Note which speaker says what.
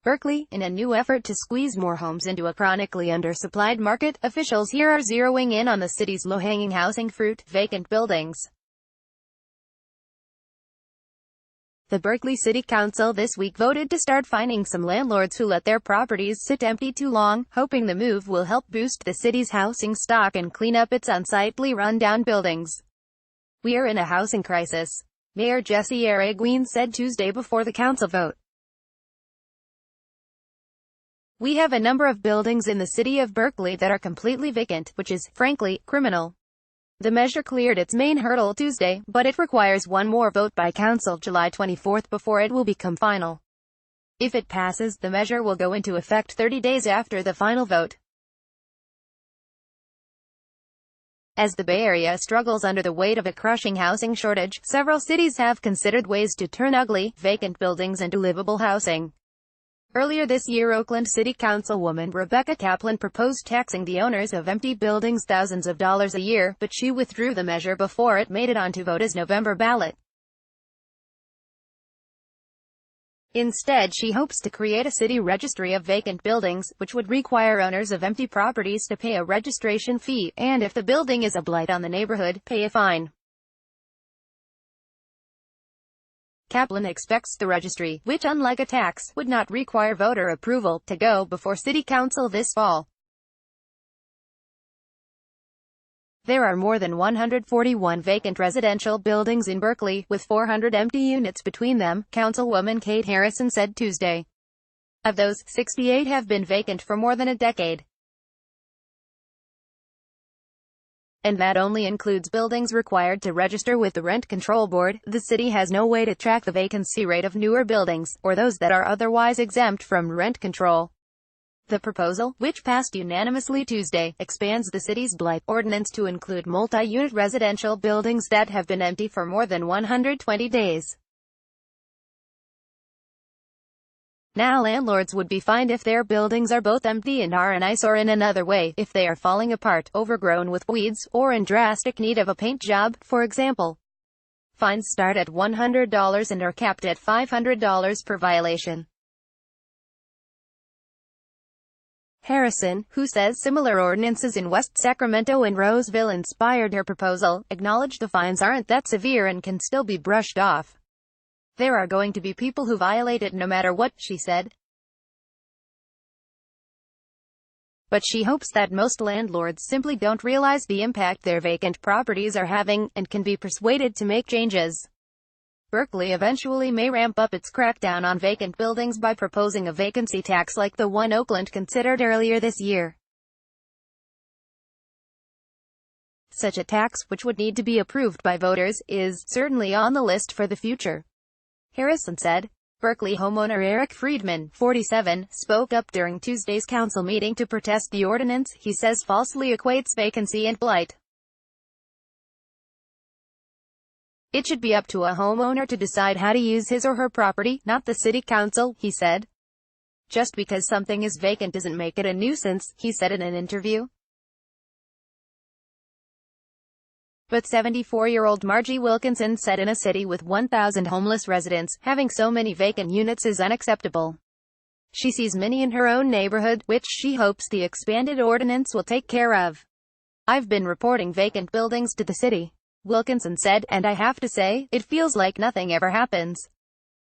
Speaker 1: Berkeley, in a new effort to squeeze more homes into a chronically undersupplied market, officials here are zeroing in on the city's low-hanging housing fruit, vacant buildings. The Berkeley City Council this week voted to start fining some landlords who let their properties sit empty too long, hoping the move will help boost the city's housing stock and clean up its unsightly run-down buildings. "We are in a housing crisis," Mayor Jesse Araguin said Tuesday before the council vote. "We have a number of buildings in the city of Berkeley that are completely vacant, which is, frankly, criminal." The measure cleared its main hurdle Tuesday, but it requires one more vote by Council July 24 before it will become final. If it passes, the measure will go into effect 30 days after the final vote. As the Bay Area struggles under the weight of a crushing housing shortage, several cities have considered ways to turn ugly, vacant buildings into livable housing. Earlier this year, Oakland City Councilwoman Rebecca Kaplan proposed taxing the owners of empty buildings thousands of dollars a year, but she withdrew the measure before it made it onto vote's November ballot. Instead, she hopes to create a city registry of vacant buildings, which would require owners of empty properties to pay a registration fee, and if the building is a blight on the neighborhood, pay a fine. Kaplan expects the registry, which unlike a tax, would not require voter approval, to go before City Council this fall. There are more than 141 vacant residential buildings in Berkeley, with 400 empty units between them, Councilwoman Kate Harrison said Tuesday. Of those, 68 have been vacant for more than a decade. And that only includes buildings required to register with the Rent Control Board. The city has no way to track the vacancy rate of newer buildings, or those that are otherwise exempt from rent control. The proposal, which passed unanimously Tuesday, expands the city's blight ordinance to include multi-unit residential buildings that have been empty for more than 120 days. Now landlords would be fined if their buildings are both empty and are an eyesore in another way, if they are falling apart, overgrown with weeds, or in drastic need of a paint job, for example. Fines start at $100 and are capped at $500 per violation. Harrison, who says similar ordinances in West Sacramento and Roseville inspired her proposal, acknowledged the fines aren't that severe and can still be brushed off. "There are going to be people who violate it no matter what," she said. But she hopes that most landlords simply don't realize the impact their vacant properties are having, and can be persuaded to make changes. Berkeley eventually may ramp up its crackdown on vacant buildings by proposing a vacancy tax like the one Oakland considered earlier this year. Such a tax, which would need to be approved by voters, is certainly on the list for the future, Harrison said. Berkeley homeowner Eric Friedman, 47, spoke up during Tuesday's council meeting to protest the ordinance he says falsely equates vacancy and blight. "It should be up to a homeowner to decide how to use his or her property, not the city council," he said. "Just because something is vacant doesn't make it a nuisance," he said in an interview. But 74-year-old Margie Wilkinson said in a city with 1,000 homeless residents, having so many vacant units is unacceptable. She sees many in her own neighborhood, which she hopes the expanded ordinance will take care of. "I've been reporting vacant buildings to the city," Wilkinson said, "and I have to say, it feels like nothing ever happens.